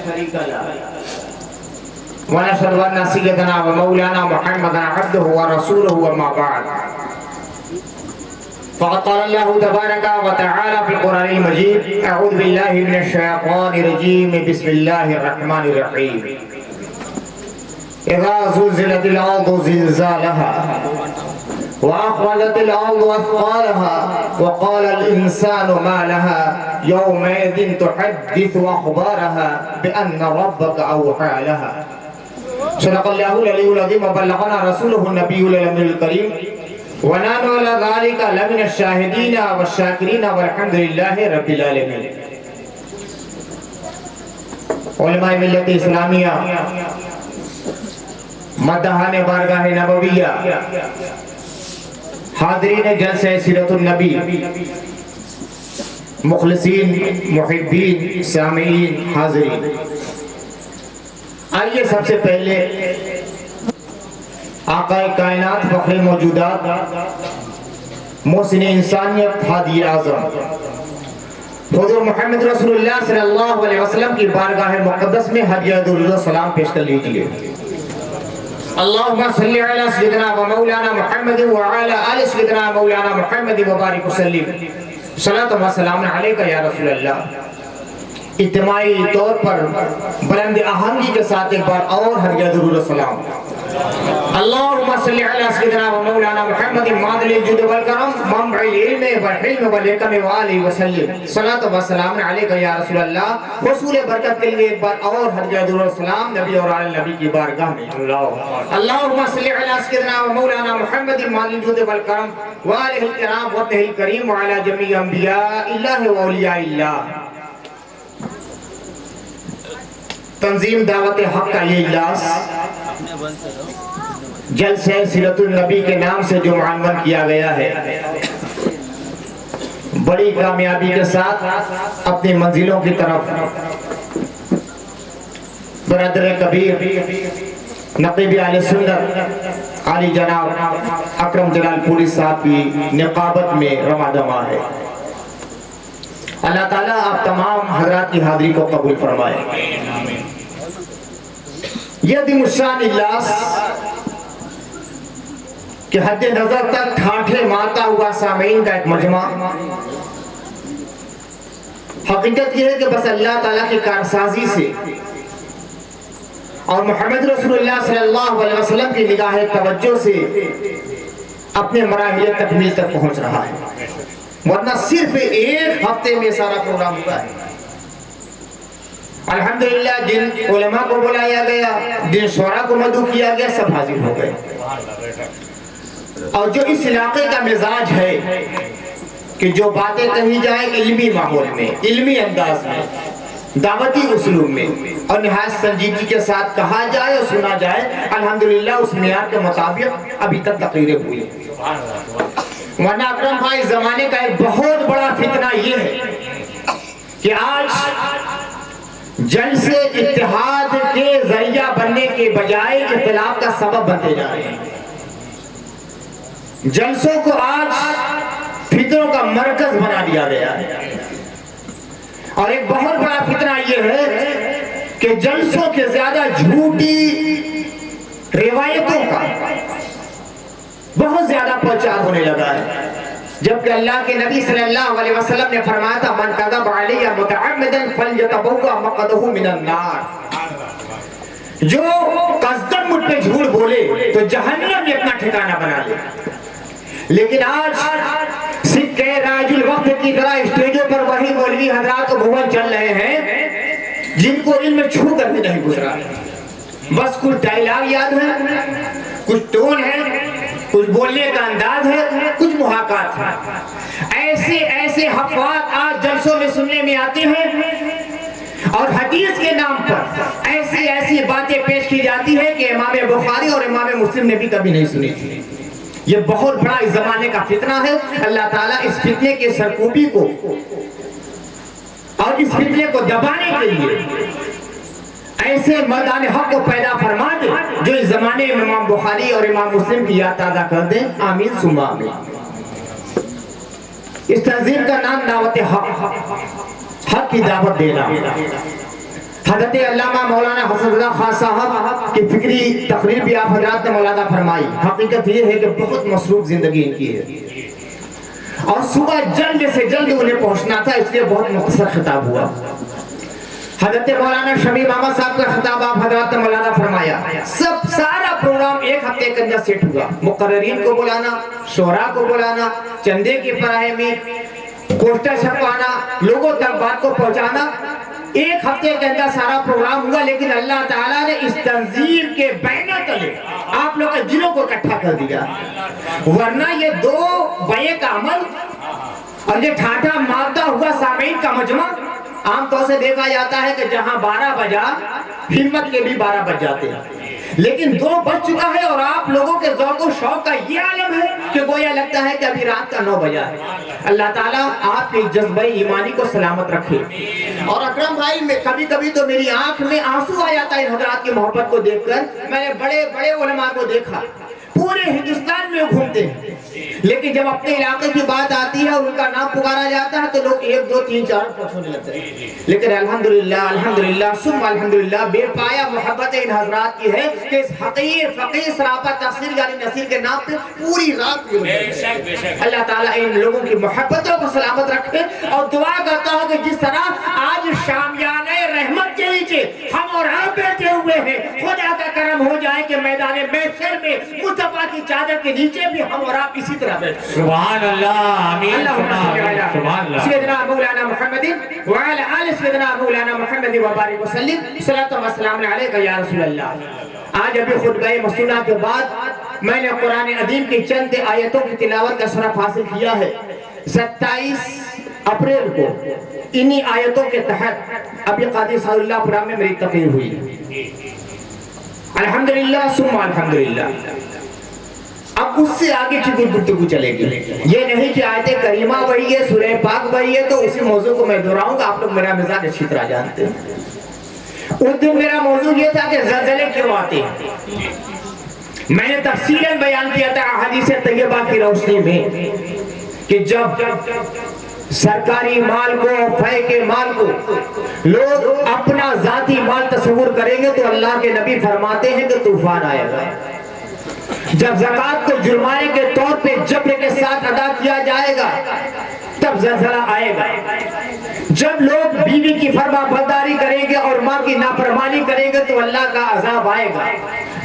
شريك له ونشهد أن سيدنا ومولانا محمدا عبده ورسوله وما بعد فقد قال الله تبارك وتعالى في القرآن المجيد أعوذ بالله من الشيطان الرجيم بسم الله الرحمن الرحيم إذا زلزلت الأرض زلزالها وأخرجت الأرض أثقالها وقال الإنسان ما لها يومئذ تحدث أخبارها بأن ربك أوحى لها صدق الله العلي العظيم وبلغنا رسوله النبي الأمين الكريم ونحن على ذلك لمن الشاهدين والشاكرين والحمد لله رب العالمين. علماء ملت اسلامیہ، مداحان بارگاہ نبویہ، حاضرین جلسہ سیرت النبی، مخلصین، محبین، سامعین، حاضرین، آئیے سب سے پہلے آقا کائنات، فخر موجودات، محسن انسانیت، ہادی اعظم حضور محمد رسول اللہ صلی اللہ علیہ وسلم کی بارگاہ مقدس میں ہدیہ درود و سلام پیش کر لیجئے. اللہم صلی علی سیدنا و مولانا محمد وعلی آل سیدنا مولانا محمد وبارک وسلم. صلاۃ و سلام علیکہ یا رسول اللہ. اجتماعی طور پر بلند آہنگی کے ساتھ ایک بار اور ہدیہ درود و سلام. اللہم صلی علی سیدنا و مولانا محمد مادل الجود والکرم منبع العلم والحلم والحکم وآلہ وسلم. صلاۃ و سلام علیکہ یا رسول اللہ. حصول برکت کے لیے ایک بار اور ہدیہ درود و سلام نبی اور آل نبی کی بارگاہ میں. اللہم صلی علی سیدنا و مولانا محمد مادل الجود والکرم وآلہ الکرام وابنہ الکریم وعلی جمیع انبیاء اللہ و اولیاء اللہ. تنظیم دعوت حق کا یہ اجلاس جلسہ سیرت النبی کے نام سے جو معنون کیا گیا ہے، بڑی کامیابی کے ساتھ اپنی منزلوں کی طرف برادر کبیر نقیب اہل سنت عالی جناب اکرم جلال پوری صاحب کی نقابت میں رواں دواں ہے. اللہ تعالیٰ آپ تمام حضرات کی حاضری کو قبول فرمائے. یہ عظیم الشان اجلاس کہ حد نظر تک ٹھاٹھے مارتا ہوا سامعین کا ایک مجمع، حقیقت یہ ہے کہ بس اللہ تعالیٰ کی کارسازی سے اور محمد رسول اللہ صلی اللہ علیہ وسلم کی نگاہ توجہ سے اپنے مراحل تکمیل تک پہنچ رہا ہے، ورنہ صرف ایک ہفتے میں سارا پروگرام ہوا ہے. الحمدللہ جن علماء کو بلایا گیا، جن شعراء کو مدعو کیا گیا، سب حاضر ہو گئے. اور جو اس علاقے کا مزاج ہے کہ جو باتیں کہی جائیں علمی ماحول میں، علمی انداز میں، دعوتی اسلوب میں اور نہایت سنجیدگی کے ساتھ کہا جائے اور سنا جائے، الحمدللہ اس معیار کے مطابق ابھی تک تقریریں ہوئی. ورنہ اکرم بھائی زمانے کا ایک بہت بڑا فتنہ یہ ہے کہ آج جلسے اتحاد کے ذریعہ بننے کے بجائے اختلاف کا سبب بنتے جا رہے ہیں. جلسوں کو آج فتنوں کا مرکز بنا دیا گیا ہے. اور ایک بہت بڑا فتنہ یہ ہے کہ جلسوں کے زیادہ جھوٹی روایتوں کا بہت زیادہ پرچار ہونے لگا ہے، جبکہ اللہ کے نبی صلی اللہ علیہ وسلم نے فرمایا تھا من کذب علی متعمدا فلیتبوأ مقعدہ من النار. جو قصداً مجھ پہ جھوٹ بولے تو جہنم میں اپنا ٹھکانہ بنا لے. لیکن آج سکے راج الوقت کی طرح اسٹیجوں پر وہی مولوی حضرات و بھون چل رہے ہیں جن کو علم چھو کر بھی نہیں گزرا. بس کچھ ڈائلاگ یاد ہے، کچھ ٹون ہے، کچھ بولنے کا انداز ہے، کچھ محاکات ہے. ایسے حفاظ آج جلسوں میں سننے میں آتے ہیں اور حدیث کے نام پر ایسی باتیں پیش کی جاتی ہے کہ امام بخاری اور امام مسلم نے بھی کبھی نہیں سنی تھی. یہ بہت بڑا اس زمانے کا فتنہ ہے. اللہ تعالیٰ اس فتنے کے سرکوبی کو اور اس فتنے کو دبانے کے لیے ایسے مردان حق کو پیدا فرما دے جو اس زمانے میں امام بخاری اور امام مسلم کی یاد تازہ کر دیں. آمین ثم آمین. اس تنظیم کا نام دعوت حق، حق کی دعوت دینا، حضرت علامہ مولانا حسن رضا خان صاحب کی فکری تقریر بھی آپ حضرات نے مولانا فرمائی. حقیقت یہ ہے کہ بہت مصروف زندگی ان کی ہے اور صبح جلد سے جلد انہیں پہنچنا تھا، اس لیے بہت مختصر خطاب ہوا. حضرت مولانا شمیم احمد صاحب کا خطاب آپ حضرات نے مولانا فرمایا. سارا پروگرام ایک ہفتے کے اندر سیٹ ہوا. مقررین کو بلانا، شعراء کو بلانا، چندے کی فراہمی، پوسٹر چھپوانا، لوگوں تک بات کو پہنچانا، ایک ہفتے کے اندر سارا پروگرام ہوا. لیکن اللہ تعالیٰ نے اس تنظیم کے بینہ تلے آپ لوگ کے دلوں کو اکٹھا کر دیا. ورنہ یہ دو بے کا عمل اور یہ ٹھاٹھا مادہ ہوا سامعین کا مجمع. عام طور سے دیکھا جاتا ہے کہ جہاں 12 بجا ہمت کے بھی 12 بج جاتے ہیں، لیکن 2 بج چکا ہے اور آپ لوگوں کے ذوق و شوق کا یہ عالم ہے کہ گویا لگتا ہے کہ ابھی رات کا 9 بجا ہے. اللہ تعالیٰ آپ کے جذبہ ایمانی کو سلامت رکھے. اور اکرم بھائی، میں کبھی کبھی تو میری آنکھ میں آنسو آ جاتا ہے ان حضرات کی محبت کو دیکھ کر. میں نے بڑے بڑے علماء کو دیکھا، پورے ہندوستان میں گھومتے ہیں، لیکن جب اپنے علاقے کی بات آتی ہے اور ان کا نام پکارا جاتا ہے تو لوگ 1 2 3 4 پہنچنے لگتے ہیں. لیکن الحمدللہ ثم الحمدللہ بے پایا محبت ان حضرات کی ہے کہ اس حقیر فقیر سراپا تفسیر یعنی نصیر کے نام پہ پوری رات اللہ تعالیٰ ان لوگوں کی محبتوں کو سلامت رکھے. اور دعا کرتا ہوں کہ جس طرح آج شامیانہ رحمت کے نیچے ہم اور آپ بیٹھے ہوئے ہیں، خدا کا کرم ہو جائے کہ میدان محشر میں مصطفیٰ کی چادر کے نیچے بھی ہم اور آپ اسی طرح بیٹھے. سبحان اللہ، آمین. سبحان اللہ. سیدنا مولانا محمد وعلى آل سیدنا مولانا محمد وبارک وسلم. صلاۃ و سلام علیک یا رسول اللہ. آج ابھی خطبہ مسنونہ کے بعد میں نے قرآن عظیم کی چند آیتوں کی تلاوت کا شرف حاصل کیا ہے. 27 اپریل کو انہی آیتوں کے تحت ابھی قاضی صلی اللہ پورا میں میری تقریر ہوئی. الحمدللہ ثم الحمدللہ. اب اس سے آگے کی گفتگو چلے گی. یہ نہیں کہ آیت کریمہ وہی ہے، سورہ پاک وہی ہے، تو اسی موضوع کو میں دہراؤں گا. آپ لوگ میرا مزاج اچھی طرح جانتے ہیں. اس دن میرا موضوع یہ تھا کہ زلزلے کیوں آتے ہیں. میں نے تفصیلاً بیان کیا تھا احادیث طیبہ کی روشنی میں کہ جب سرکاری مال کو، فے کے مال کو لوگ اپنا ذاتی مال تصور کریں گے تو اللہ کے نبی فرماتے ہیں کہ طوفان آئے گا. جب زکوٰۃ کو جرمانے کے طور پہ جبر کے ساتھ ادا کیا جائے گا تب زلزلہ آئے گا. جب لوگ بیوی کی فرما برداری کریں گے اور ماں کی نافرمانی کریں گے تو اللہ کا عذاب آئے گا.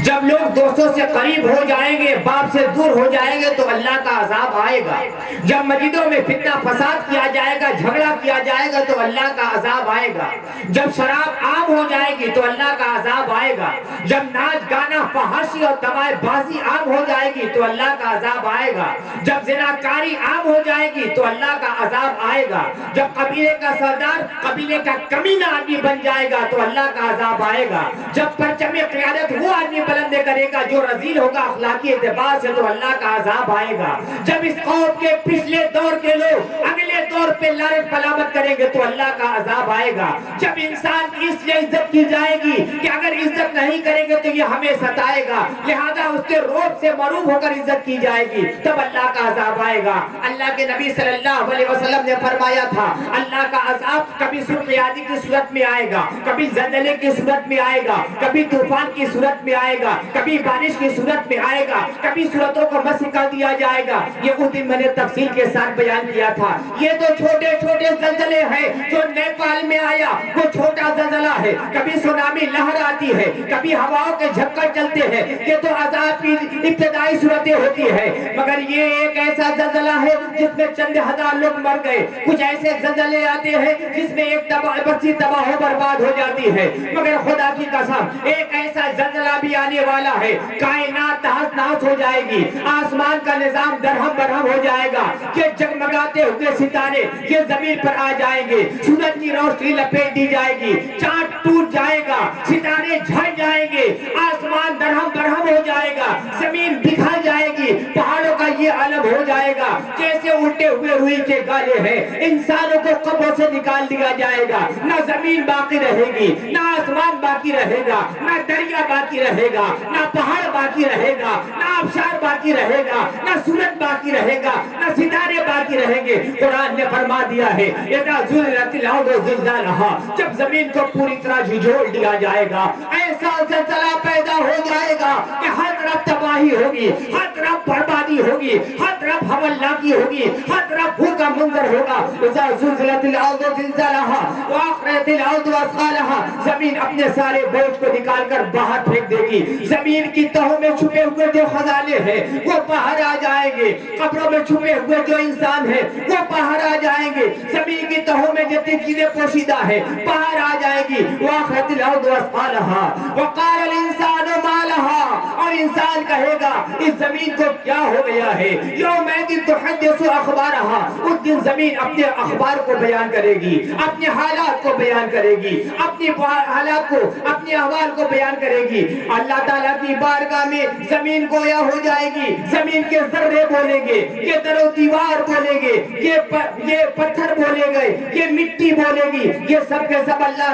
جب لوگ دوستوں سے قریب ہو جائیں گے، باپ سے دور ہو جائیں گے تو اللہ کا عذاب آئے گا. جب مسجدوں میں فتنہ فساد کیا جائے گا، جھگڑا کیا جائے گا تو اللہ کا عذاب آئے گا. جب شراب عام ہو جائے گی تو اللہ کا عذاب آئے گا. جب ناچ گانا فحاشی اور تماشا بازی عام ہو جائے گی تو اللہ کا عذاب آئے گا. جب زناکاری عام ہو جائے گی تو اللہ کا عذاب آئے گا. جب قبیلے کا سردار قبیلے کا کمینہ آدمی بن جائے گا تو اللہ کا عذاب آئے گا. جب پرچم قیادت وہ آدمی بلند کرے گا جو رذیل ہوگا اخلاقی اعتبار سے تو اللہ کا عذاب آئے گا. جب اس قوم کے پچھلے دور کے لوگ اگلے دور پہ لعنت ملامت کریں گے تو اللہ کا عذاب آئے گا. جب انسان کی اس لیے عزت کی جائے گی کہ اگر عزت نہیں کریں گے تو یہ ہمیں ستائے گا، لہذا اس کے روب سے معروف ہو کر عزت کی جائے گی، تب اللہ کا عذاب آئے گا. اللہ کے نبی صلی اللہ علیہ وسلم نے فرمایا تھا اللہ کا عذاب کبھی سرخیادی کی صورت میں آئے گا، کبھی زلزلے کی صورت میں آئے گا، کبھی طوفان کی صورت میں آئے گا، کبھی بارش کی صورت میں آئے گا، کبھی صورتوں کو مسح کر دیا جائے گا. یہ اس دن میں نے تفصیل کے ساتھ بیان کیا تھا. یہ تو چھوٹے چھوٹے زلزلے ہیں جو نیپال میں آیا، وہ چھوٹا زلزلہ ہے. کبھی سونامی لہر آتی ہے، کبھی ہواؤں کے جھکڑ چلتے ہیں. یہ تو عذاب کی ابتدائی صورتیں ہوتی ہے، مگر یہ ایک ایسا زلزلہ ہے جس میں چند ہزار لوگ مر گئے. کچھ ایسے زلزلے آتے ہیں جس میں ایک بستی تباہ و برباد ہو جاتی ہے. مگر خدا کی قسم ایک ایسا زلزلہ بھی آنے والا ہے، کائنات تہس نہس ہو جائے گی، آسمان کا نظام درہم برہم ہو جائے گا. یہ جگمگاتے ہوئے ستارے یہ زمین پر آ جائیں گے، سورج کی روشنی لپیٹ دی جائے گی، چاند ٹوٹ جائے گا، ستارے جھڑ جائیں گے، آسمان درہم برہم ہو جائے گا، زمین بکھر جائے گی، پہاڑوں کا یہ عالم ہو جائے گا جیسے الٹے ہوئے روئی کے گالے ہیں. انسانوں کو قبروں سے نکال دیا جائے گا، نہ زمین باقی رہے گی، نہ آسمان باقی رہے گا، نہ دریا باقی رہے گا، نہ پہاڑ باقی رہے گا، نہ آبشار باقی رہے گا، نہ سورج باقی رہے گا، نہ ستارے باقی رہیں گے. قرآن نے نے فرما دیا ہے اذا زلزلت الارض زلزالها، جب زمین کو پوری طرح جھنجھوڑ دیا جائے گا، ایسا زلزلہ پیدا ہو جائے گا کہ ہر طرف تباہی ہوگی، ہر طرف بربادی ہوگی، ہر طرف ہولناکی ہوگی، ہر طرف بھوکا منظر ہوگا. اذا زلزلت الارض زلزالها واخرجت الارض اثقالها، زمین اپنے سارے بوجھ کو نکال کر باہر پھینک دے گی. زمین کی تہوں میں چھپے ہوئے جو خزانے ہیں وہ باہر آ جائیں گے، قبروں میں چھپے ہوئے جو انسان ہیں وہ باہر آ جائیں گے، زمین کی تہوں میں جتنی چیزیں پوشیدہ ہیں باہر آ جائے گی. واخرجت الارض اثقالها وقال الانسان ما لها، اور انسان کہے گا اس زمین کو کیا ہو گیا ہے. یومئذ تحدث اخبارها، اس دن زمین اپنے اخبار کو بیان کرے گی، اپنے حالات کو بیان کرے گی، اپنی حالات کو، اپنے احوال کو بیان کرے گی. اللہ تعالیٰ کی بارگاہ میں زمین گویا ہو جائے گی، زمین کے ذرے بولیں گے، یہ در و دیوار بولیں گے، یہ پتھر بولے گئے، یہ مٹی بولے گی، یہ سب کے سب اللہ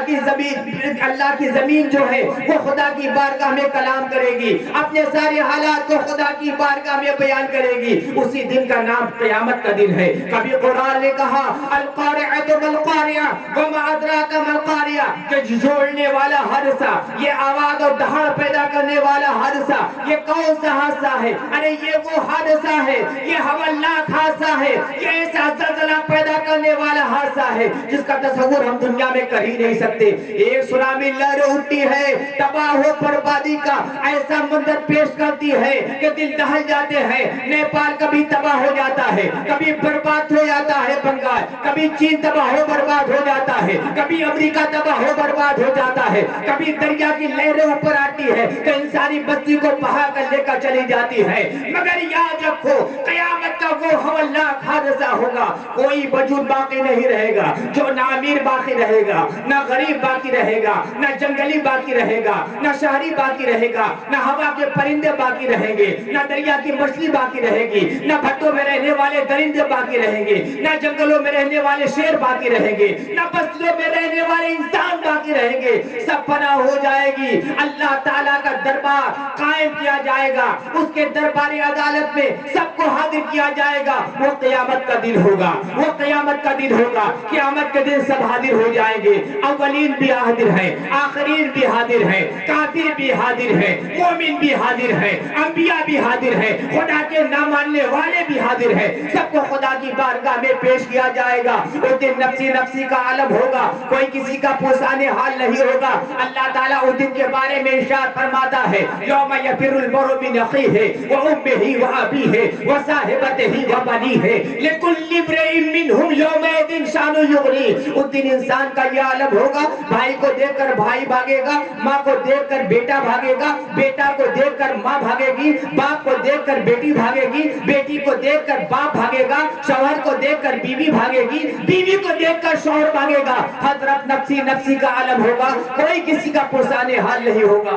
کی زمین جو ہے وہ خدا کی بارگاہ میں کلام کرے گی، اپنے سارے حالات کو خدا کی بارگاہ میں بیان کرے گی. اسی دن کا نام قیامت کا دن ہے. کبھی قرآن نے کہا القارعۃ ما القارعہ وما ادراک ما القارعہ، کہ جھنجھوڑنے والا حادثہ، یہ آواز اور دہاڑ پیدا کرنے والا حادثہ، یہ کون سا حادثہ ہے؟ ارے یہ وہ حادثہ ہے، یہ ہولناک حادثہ ہے، یہ ایسا زلزلہ پیدا کرنے والا حادثہ ہے جس کا تصور ہم دنیا میں کر ہی نہیں سکتے. ایک سونامی لہر اٹھتی ہے، تباہ و بربادی کا ایسا منظر پیش کرتی ہے کہ دل دہل جاتے ہیں. نیپال کبھی تباہ ہو جاتا ہے، کبھی برباد ہو جاتا ہے بنگال، کبھی چین تباہ و برباد ہو جاتا ہے، کبھی امریکہ تباہ و برباد ہو جاتا ہے، کبھی دریا کی لہریں اوپر آتی ہے تو انسانی بستی کو بہا کر لے کر چلی جاتی ہے. مگر یاد رکھو قیامت کا وہ ہولناک حادثہ ہوگا، کوئی وجود باقی نہیں رہے گا، جو نہ امیر باقی رہے گا، نہ غریب باقی رہے گا، نہ جنگلی باقی رہے گا، نہ شہری باقی رہے گا، نہ ہوا کے پرندے باقی رہیں گے، نہ دریا کی مچھلی باقی رہے گی، نہ بھٹوں میں رہنے والے درندے باقی رہیں گے، نہ جنگلوں میں رہنے والے شیر باقی رہیں گے، نہ بستیوں میں رہنے والے انسان باقی رہیں گے. سب فنا ہو جائے گی. اللہ تعالیٰ کا دربار قائم کیا جائے گا، اس کے دربار عدالت میں سب کو حاضر کیا جائے گا. وہ قیامت کا دن ہوگا، وہ قیامت کا دن ہوگا. قیامت کے دن سب حاضر ہو جائیں گے. اولین بھی حاضر ہیں، آخرین بھی حاضر ہیں، کافر بھی حاضر ہیں، مومن بھی حاضر ہیں، انبیاء بھی حاضر ہیں، خدا کے نہ ماننے والے بھی حاضر ہیں. سب کو خدا کی بارگاہ میں پیش کیا جائے گا. اس دن نفسی نفسی کا عالم ہوگا، کوئی کسی کا پرسان حال نہیں ہوگا. اللہ تعالیٰ اس دن کے بارے میں ارشاد فرماتا ہے یوم یفر المرء من اخیہ وامہ وابیہ وصاحبتہ وبنیہ لکل امرئ منہم یومئذ شأن یغنیہ. اس دن انسان کا یہ عالم ہوگا، بھائی کو دیکھ کر بھائی بھاگے گا، ماں کو دیکھ کر بیٹا بھاگے گا، بیٹا کو دیکھ کر ماں بھاگے گی، باپ کو دیکھ کر بیٹی بھاگے گی، بیٹی کو دیکھ کر باپ بھاگے گا، شوہر کو دیکھ کر بیوی بھاگے گی، بیوی کو دیکھ کر شوہر بھاگے گا. حضرت نفسی نفسی کا عالم ہوگا، کوئی کسی کا پرسان حال نہیں ہوگا.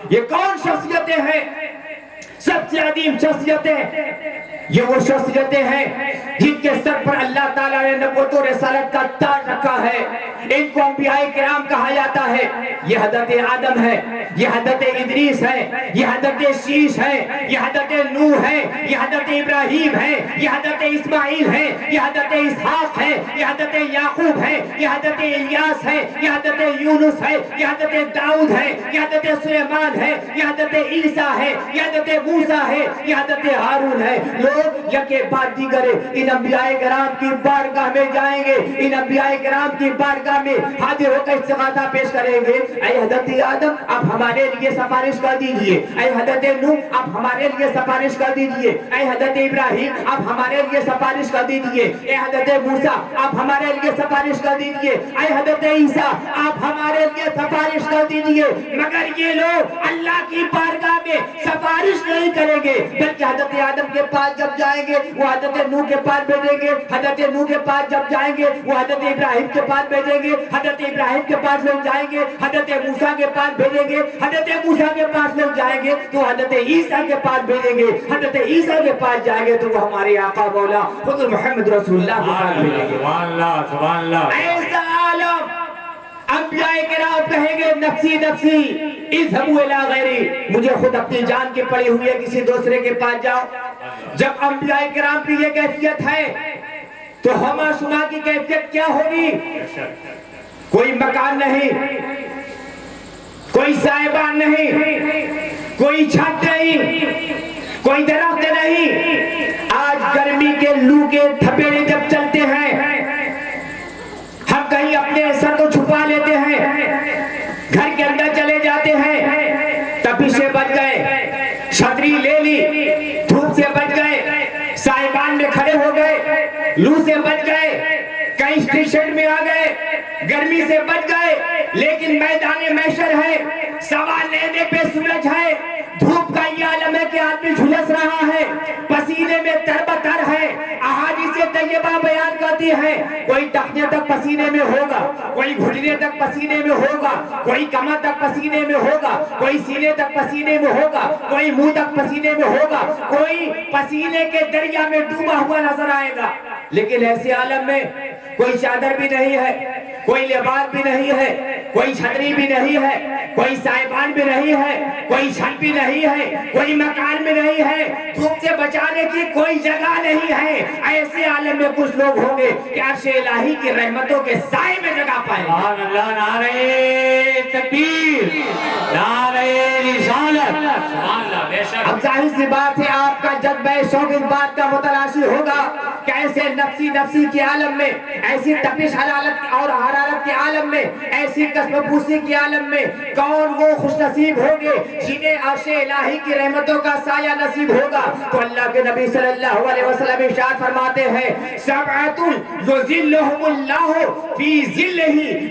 یہ کون شخصیتیں ہیں؟ سب سے عظیم شخصیتیں یہ وہ شخصیتیں ہیں جن کے سر پر اللہ تعالیٰ نے نبوت و رسالت کا تاج رکھا ہے. ان کو انبیاء کرام کہا جاتا ہے. یہ حضرت آدم ہے، یہ حضرت ادریس ہے، یہ حضرت شیش ہے، یہ حضرت نوح ہے، یہ حضرت ابراہیم ہے، یہ حضرت اسماعیل ہے، یہ حضرت اسحاق ہے، یہ حضرت یعقوب ہے، یہ حضرت الیاس ہے، یہ حضرت یونس ہے، یہ حضرت داؤد ہے، یہ حضرت سلیمان ہے، یہ حضرت عیسیٰ ہے، یہ حضرت موسیٰ ہے، یہ حضرت ہارون ہے. لوگ یکے بعد دیگر ان انبیاء کرام کی بارگاہ میں جائیں گے، ان انبیاء کرام کی بارگاہ میں حاضر ہو کر استغاثہ پیش کریں گے. اے حضرت آدم آپ ہمارے لیے سفارش کر دیجئے، اے حضرت نوح آپ ہمارے لیے سفارش کر دیجئے، اے حضرت ابراہیم آپ ہمارے لیے سفارش کر دیجئے، اے حضرت موسیٰ آپ ہمارے لیے سفارش کر دیجئے، اے حضرت عیسیٰ آپ ہمارے لیے سفارش کر دیجئے. مگر یہ لوگ اللہ کی بارگاہ میں سفارش نہیں کریں گے، بلکہ حضرت آدم کے پاس جب جائیں گے وہ حضرت نوح کے پاس بھیجیں گے، حضرت نوح کے پاس جب جائیں گے وہ حضرت ابراہیم کے پاس بھیجیں گے، حضرت ابراہیم کے پاس لوگ جائیں گے حضرت موسیٰ کے پاس بھیجیں گے، حضرت موسیٰ کے پاس لوگ جائیں گے تو حضرت عیسیٰ کے پاس بھیجیں گے، حضرت عیسیٰ کے پاس جائیں گے تو وہ ہمارے آقا مولا حضرت محمد رسول اللہ کے پاس بھیجیں گے. سبحان اللہ سبحان اللہ. ایسا عالم انبیاء کرام کہیں گے نفسی نفسی اذهبوا الى غیری، مجھے خود اپنی جان کی پڑی ہوئی ہے، کسی دوسرے کے پاس جاؤ. جب انبیاء کرام کی یہ کیفیت ہے تو ہما شما کی کیفیت کیا ہوگی؟ کوئی مکان نہیں، کوئی سائبان نہیں، کوئی چھت نہیں، کوئی درخت نہیں۔ آج گرمی کے لو کے تھپیڑے جب چلتے ہیں، ہم کہیں اپنے سر کو چھپا لیتے ہیں، گھر کے اندر چلے جاتے ہیں، تپش سے بچ گئے، چھتری لے لی، دھوپ سے بچ گئے، سائبان میں کھڑے ہو گئے، لو سے بچ گئے، کہیں اسٹیشن میں آ گئے، گرمی سے بچ گئے، لیکن میدان محشر ہے، سوا لینے پہ سورج ہے، دھوپ کا یہ عالم ہے کہ آدمی جھلس رہا ہے، پسینے میں تربتر ہے۔ احادیث طیبہ بیان کرتی ہے، کوئی ٹخنے تک پسینے میں ہوگا، کوئی گھٹنے تک پسینے میں ہوگا، کوئی کمر تک پسینے میں ہوگا، کوئی سینے تک پسینے میں ہوگا، کوئی منہ تک پسینے میں ہوگا، کوئی پسینے کے دریا میں ڈوبا ہوا نظر آئے گا۔ لیکن ایسے عالم میں کوئی چادر بھی نہیں ہے، کوئی لباس بھی نہیں ہے، کوئی چھتری بھی نہیں ہے، کوئی سائبان بھی نہیں ہے، کوئی چھت بھی نہیں ہے، کوئی مکان بھی نہیں ہے، دھوپ سے بچانے کی کوئی جگہ نہیں ہے۔ ایسے عالم میں کچھ لوگ ہوں گے کہ عرش الہی کی رحمتوں کے سائے میں جگہ پائیں گے۔ سبحان اللہ، نعرہ تکبیر، نعرہ رسالت، سبحان اللہ، بے شک۔ اب ظاہر سی بات ہے آپ کا جذبہ شوق اس بات کا متلاشی ہوگا کہ ایسے نفسی کے عالم میں، ایسی تپش حرارت اور حرارت کے عالم میں، ایسی قسم پوسی کے عالم میں کون وہ خوش نصیب ہوں گے جنہیں عرش الہی کی رحمتوں کا سایہ نصیب ہوگا؟ تو اللہ کے نبی صلی اللہ علیہ وسلم ارشاد فرماتے ہیں، سبعۃ یظلھم اللہ فی ظلہ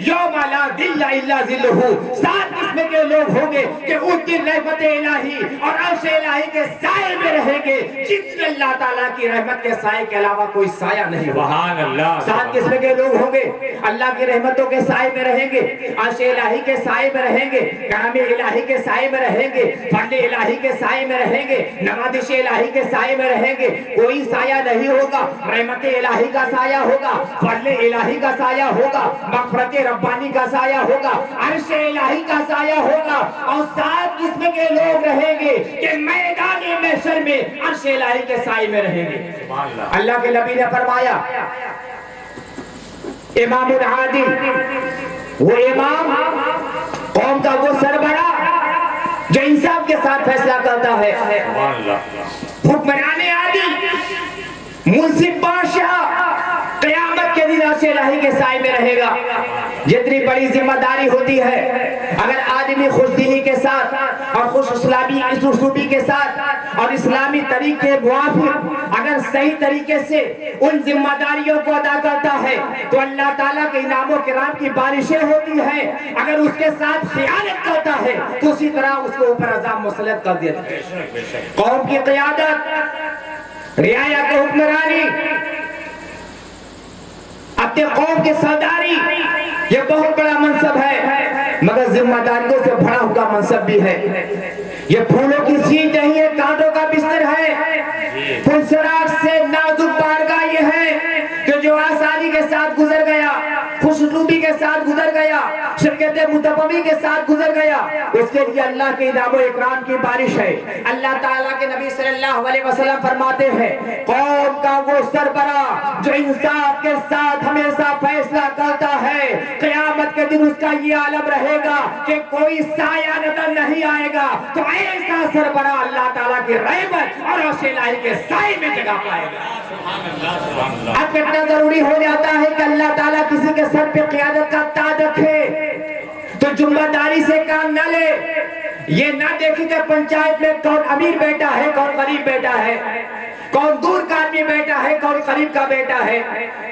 یوم لا ظل الا ظلہ۔ 7 قسم کے لوگ ہوں گے کہ اس دن رحمت الہی اور عرش الہی کے سائے میں رہیں گے، جن میں اللہ تعالیٰ کی رحمت کے سائے کے علاوہ کوئی سایہ نہیں ہوگا۔ سبحان اللہ۔ 7 قسم کے لوگ ہوں گے، اللہ کی رحمتوں کے سائے میں رہیں گے، عرش الہی کے سائے میں رہیں گے، کرم الہی کے سائے میں رہیں گے، فضل الہی کے سائے میں رہیں گے، نوازش الہی کے سائے میں رہیں گے۔ کوئی سایہ نہیں ہوگا، رحمت الہی کا سایہ ہوگا، فضل الہی کا سایہ ہوگا، مغفرت ربانی کا سایہ ہوگا، عرش الہی کا سایہ ہوگا، اور 7 قسم کے لوگ رہیں گے کہ میدان محشر میں عرش الہی کے سائے میں رہیں گے۔ اللہ کے نبی نے فرمایا، امام العادل، وہ امام، قوم کا وہ سربراہ جو انصاف کے ساتھ فیصلہ کرتا ہے، حکمران عادل، منصف بادشاہ، قیامت کے دن عرش الہی کے سائے میں رہے گا۔ جتنی بڑی ذمہ داری ہوتی ہے، اگر آدمی خوش دلی کے ساتھ اور خوش اسلوبی کے ساتھ اور اسلامی طریقے موافق اگر صحیح طریقے سے ان ذمہ داریوں کو ادا کرتا ہے تو اللہ تعالیٰ کے انعام و کرام کی بارشیں ہوتی ہیں۔ اگر اس کے ساتھ خیانت کرتا ہے تو اسی طرح اس کے اوپر عذاب مسلط کر دیتا ہے۔ قوم کی قیادت، رعایا کی حکمرانی، اپنے قوم کی سرداری، یہ بہت بڑا منصب ہے، مگر ذمہ داریوں سے بھرا ہوا منصب بھی ہے۔ یہ پھولوں کی سیٹ نہیں ہے، کانٹوں کا بستر ہے۔ پرسراغ سے نازک بارگاہ یہ ہے کہ جو آسانی کے ساتھ گزر گیا، خوشنودی کے ساتھ گزر گیا، شرکت متفقی کے ساتھ گزر گیا، اس کے لیے اللہ کے انعام و اکرام کی بارش ہے۔ اللہ تعالیٰ کے نبی صلی اللہ علیہ وسلم فرماتے ہیں، قوم کا وہ سربراہ جو انصاف کے ساتھ ہمیشہ فیصلہ کرتا ہے، قیامت کے دن اس کا یہ عالم رہے گا کہ کوئی سایہ نظر نہیں آئے گا۔ تو ایسا سربراہ اللہ تعالیٰ کی رحمت اور عرش الہی کے سائے میں جگہ پائے گا۔ اب کتنا ضروری ہو جاتا ہے کہ اللہ تعالیٰ کسی کے سر پہ قیادت کا تاج رکھے تو ذمہ داری سے کام نہ لے، یہ نہ دیکھے کہ پنچایت میں کون امیر بیٹا ہے، کون غریب بیٹا ہے، کون دور کا آدمی بیٹا ہے، کون قریب کا بیٹا ہے،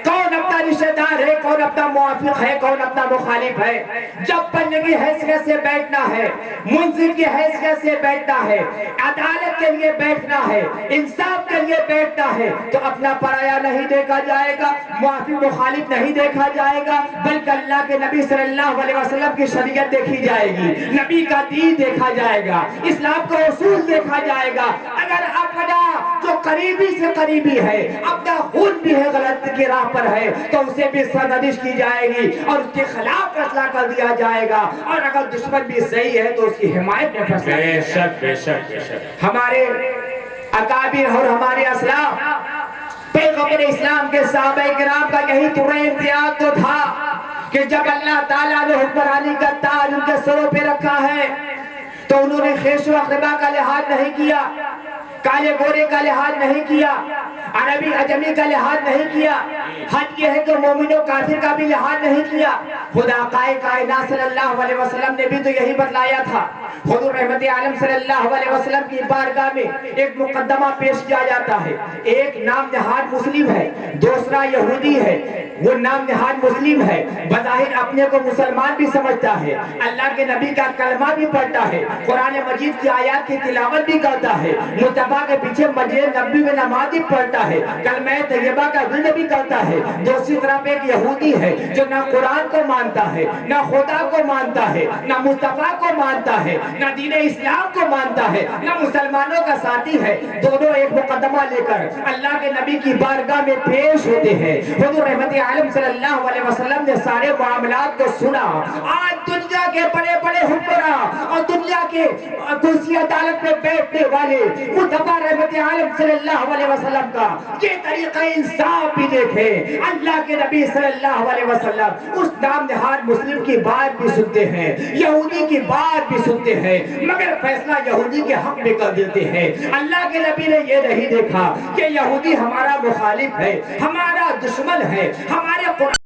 کون اپنا رشتہ دار ہے، کون اپنا موافق ہے، کون اپنا مخالف ہے۔ جب بننے کی حیثیت سے بیٹھنا ہے، منصف کی حیثیت سے بیٹھنا ہے، عدالت کے لیے بیٹھنا ہے، انصاف کے لیے بیٹھنا ہے، تو اپنا پرایا نہیں دیکھا جائے گا، موافق مخالف نہیں دیکھا جائے گا، بلکہ اللہ کے نبی صلی اللہ علیہ وسلم کی شریعت دیکھی جائے گی، نبی کا دین دیکھا جائے گا، اسلام کا اصول دیکھا جائے گا۔ اگر اپنا جو قریبی سے قریبی ہے، اپنا خون بھی ہے غلط کی راہ پر ہے، تو اسے بھی سرزنش کی جائے گی اور اس کے خلاف فیصلہ کر دیا جائے گا، اور اگر دشمن بھی صحیح ہے تو اس کی حمایت میں فیصلہ کیا جائے گا۔ ہمارے اکابر اور ہمارے اسلاف پیغمبر اسلام کے صحابہ کرام کا یہی طور امتیاز تو تھا کہ جب اللہ تعالیٰ نے حکمرانی کا تاج ان کے سروں پہ رکھا ہے تو انہوں نے خیش و اقربا کا لحاظ نہیں کیا، کالے گورے کا لحاظ نہیں کیا، عربی عجمی کا لحاظ نہیں کیا، حد یہ ہے کہ مومن و کافر کا بھی لحاظ نہیں کیا۔ خدا کائنات صلی اللہ علیہ وسلم نے بھی تو یہی بتلایا تھا۔ حضور رحمت عالم صلی اللہ علیہ وسلم کی بارگاہ میں ایک مقدمہ پیش کیا جاتا ہے، ایک نام نہاد مسلم ہے، دوسرا یہودی ہے۔ وہ نام نہاد مسلم ہے، بظاہر اپنے کو مسلمان بھی سمجھتا ہے، اللہ کے نبی کا کلمہ بھی پڑھتا ہے، قرآن مجید کی آیات کی تلاوت بھی کرتا ہے، مصطفیٰ کے پیچھے مسجد نبوی میں نماز بھی پڑھتا ہے، کلمہ طیبہ کا ذکر بھی کرتا ہے۔ دوسری طرف ایک یہودی ہے جو نہ قرآن کو مانتا ہے، نہ خدا کو مانتا ہے، نہ مصطفیٰ کو مانتا ہے، نہ دین اسلام کو مانتا ہے، نہ مسلمانوں کا ساتھی ہے۔ دونوں ایک مقدمہ لے کر اللہ کے نبی کی بارگاہ میں پیش ہوتے ہیں۔ حضور رحمت عالم صلی اللہ علیہ وسلم نے سارے معاملات کو سنا۔ آج دنیا کے بڑے بڑے حکمراں اور دنیا کے کرسی عدالت میں بیٹھنے والے مصطفیٰ رحمت عالم صلی اللہ علیہ وسلم کا یہ طریقہ انصاف بھی دیکھیں۔ اللہ کے نبی صلی اللہ علیہ وسلم اس نام نہاد مسلم کی بات بھی سنتے ہیں، یہودی کی بات بھی سنتے ہیں، مگر فیصلہ یہودی کے حق میں کر دیتے ہیں۔ اللہ کے نبی نے یہ نہیں دیکھا کہ یہودی ہمارا مخالف ہے، ہمارا دشمن ہے، ہمارے قرآن